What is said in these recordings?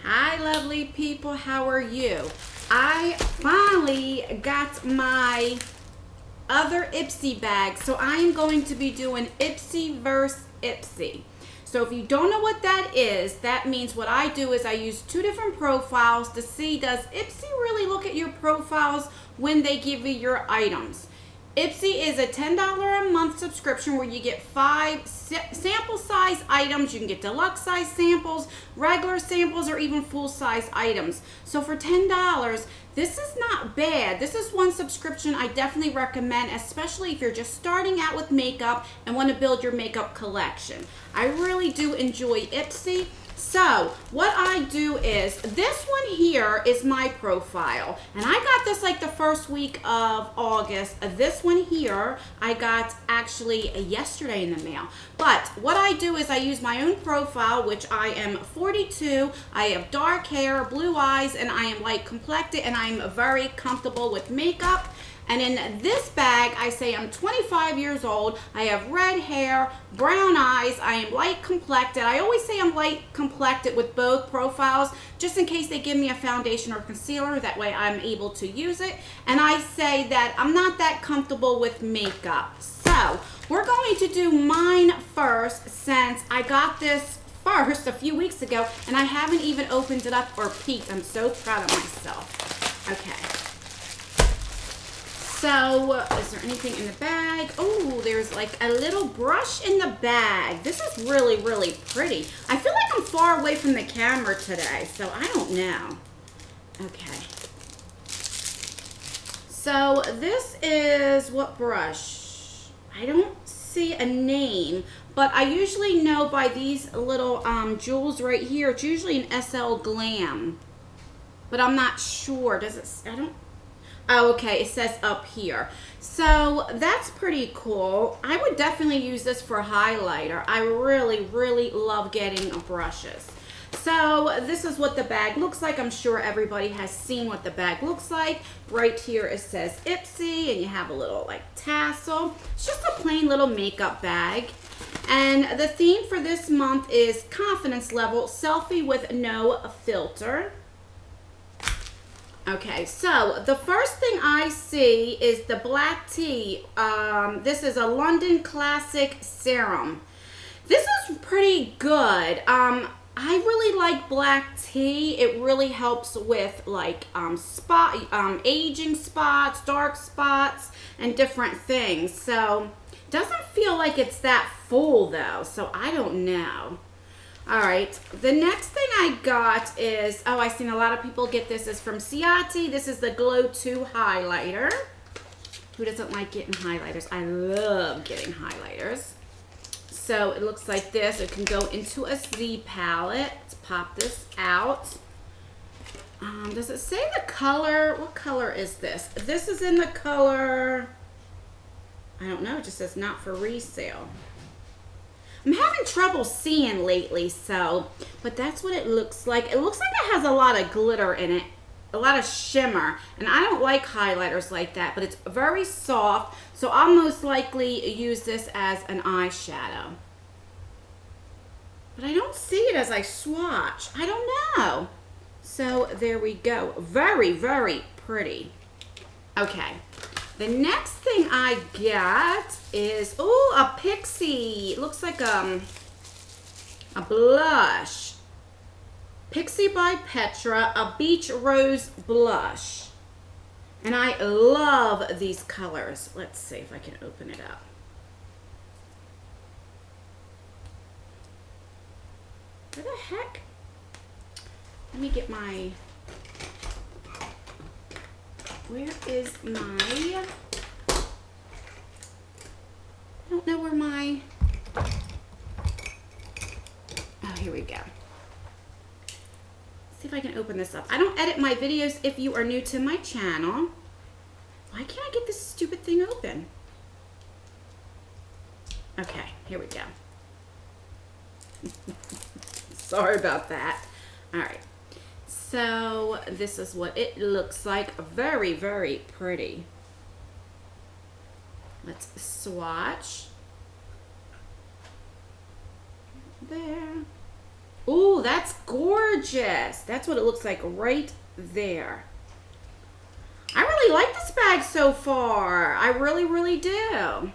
Hi, lovely people. How are you? I finally got my other Ipsy bag, so I am going to be doing Ipsy versus Ipsy. So if you don't know what that is, that means what I do is I use two different profiles to see, does Ipsy really look at your profiles when they give you your items. Ipsy is a $10 a month subscription where you get 5 sample size items. You can get deluxe size samples, regular samples, or even full size items. So for $10, this is not bad. This is one subscription I definitely recommend, especially if you're just starting out with makeup and want to build your makeup collection. I really do enjoy Ipsy. So what I do is, this one here is my profile, and I got this like the first week of August. This one here I got actually yesterday in the mail. But what I do is I use my own profile, which I am 42, I have dark hair, blue eyes, and I am light complected, and I'm very comfortable with makeup. And in this bag, I say I'm 25 years old, I have red hair, brown eyes, I am light complected. I always say I'm light complected with both profiles, just in case they give me a foundation or concealer, that way I'm able to use it. And I say that I'm not that comfortable with makeup. So, we're going to do mine first, since I got this first a few weeks ago, and I haven't even opened it up or peeked. I'm so proud of myself. Okay. So, is there anything in the bag? Oh, there's like a little brush in the bag. This is really, really pretty. I feel like I'm far away from the camera today, so I don't know. Okay. So, this is what brush? I don't see a name, but I usually know by these little jewels right here. It's usually an SL Glam, but I'm not sure. Does it? I don't. Oh, okay, it says up here. So that's pretty cool. I would definitely use this for highlighter. I really, really love getting brushes. So this is what the bag looks like. I'm sure everybody has seen what the bag looks like. Right here it says Ipsy, and you have a little like tassel. It's just a plain little makeup bag. And the theme for this month is confidence level, selfie with no filter. Okay, so the first thing I see is the black tea. This is a London Classic Serum. This is pretty good. I really like black tea. It really helps with like aging spots, dark spots, and different things. So, doesn't feel like it's that full though, so I don't know. Alright, the next thing I got is, oh, I've seen a lot of people get this, is from Ciati. This is the Glow 2 highlighter. Who doesn't like getting highlighters? I love getting highlighters. So it looks like this. It can go into a Z palette. Let's pop this out. Does it say the color? What color is this? This is in the color, I don't know, it just says not for resale. I'm having trouble seeing lately, so, but that's what it looks like. It looks like it has a lot of glitter in it, a lot of shimmer, and I don't like highlighters like that, but it's very soft, so I'll most likely use this as an eyeshadow. But I don't see it as I swatch. I don't know. So there we go. Very, very pretty. Okay. The next thing I got is, oh, a Pixie. It looks like a blush. Pixie by Petra, a Beach Rose blush. And I love these colors. Let's see if I can open it up. Where the heck? Let me get my... Where is my... I don't know where my... Oh, here we go. See if I can open this up. I don't edit my videos if you are new to my channel. Why can't I get this stupid thing open? Okay, here we go. Sorry about that. All right. So this is what it looks like. Very, very pretty. Let's swatch. There. Ooh, that's gorgeous. That's what it looks like right there. I really like this bag so far. I really, really do.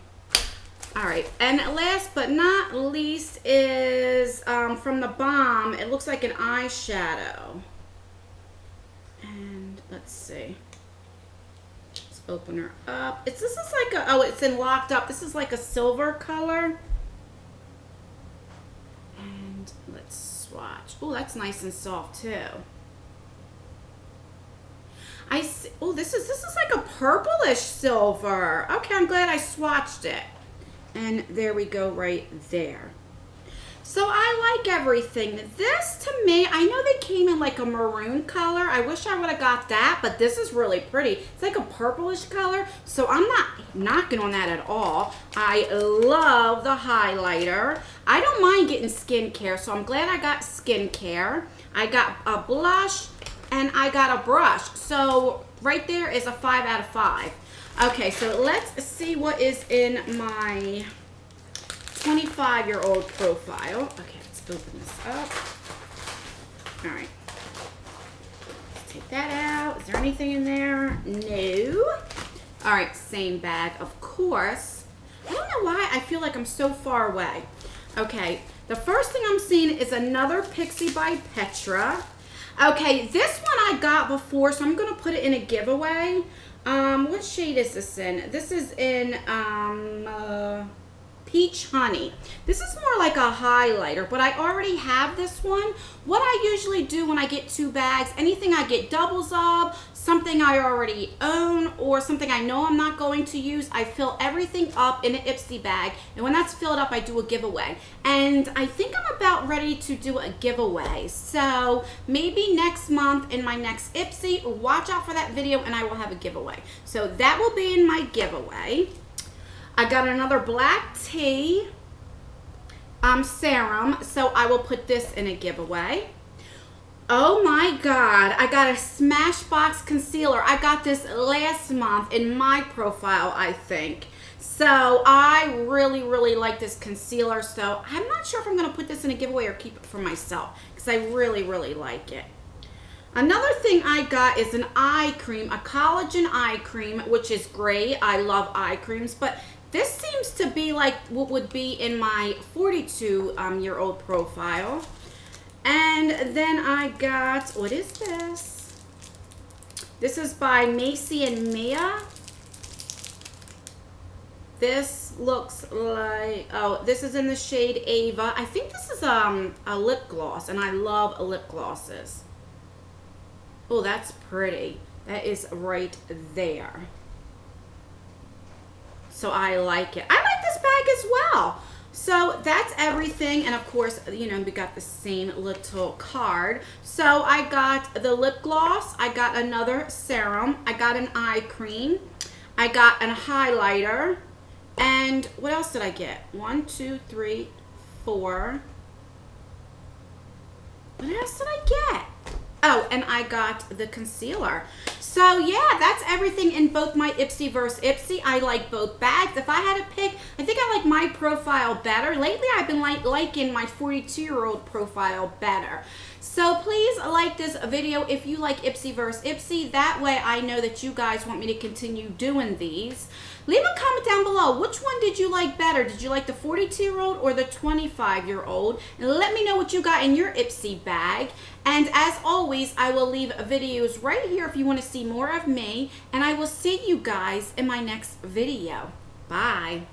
All right, and last but not least is from the Bomb. It looks like an eyeshadow. And let's see. Let's open her up. This is like a, oh, it's in locked up. This is like a silver color. And let's swatch. Oh, that's nice and soft too. I see. Oh, this is like a purplish silver. Okay, I'm glad I swatched it. And there we go right there. So I like everything. This to me, I know they came in like a maroon color. I wish I would have got that, but this is really pretty. It's like a purplish color, so I'm not knocking on that at all. I love the highlighter. I don't mind getting skincare, so I'm glad I got skincare. I got a blush and I got a brush. So right there is a 5 out of 5. Okay, so let's see what is in my 25-year-old profile. Okay, let's open this up. All right. Let's take that out. Is there anything in there? No. All right, same bag, of course. I don't know why I feel like I'm so far away. Okay, the first thing I'm seeing is another Pixie by Petra. Okay, this one I got before, so I'm going to put it in a giveaway. What shade is this in? This is in Peach Honey. This is more like a highlighter, but I already have this one. What I usually do when I get 2 bags, anything I get doubles of, something I already own, or something I know I'm not going to use, I fill everything up in an Ipsy bag, and when that's filled up, I do a giveaway. And I think I'm about ready to do a giveaway. So maybe next month in my next Ipsy, watch out for that video and I will have a giveaway. So that will be in my giveaway. I got another black tea serum, so I will put this in a giveaway. Oh my God, I got a Smashbox concealer. I got this last month in my profile, I think. So I really, really like this concealer, so I'm not sure if I'm gonna put this in a giveaway or keep it for myself, because I really, really like it. Another thing I got is an eye cream, a collagen eye cream, which is great. I love eye creams, but this seems to be like what would be in my 42-year-old profile. And then I got, what is this? This is by Macy and Mia. This looks like, oh, this is in the shade Ava. I think this is a lip gloss, and I love lip glosses. Oh, that's pretty. That is right there. So I like it. I like this bag as well. So that's everything. And of course, you know, we got the same little card. So I got the lip gloss. I got another serum. I got an eye cream. I got a highlighter. And what else did I get? 1, 2, 3, 4. What else did I get? Oh, and I got the concealer. So yeah, that's everything in both my Ipsy versus Ipsy. I like both bags. If I had to pick, I think I like my profile better. Lately, I've been liking my 42-year-old profile better. So please like this video if you like Ipsy versus Ipsy. That way I know that you guys want me to continue doing these. Leave a comment down below. Which one did you like better? Did you like the 42-year-old or the 25-year-old? And let me know what you got in your Ipsy bag. And as always, I will leave videos right here if you want to see more of me. And I will see you guys in my next video. Bye.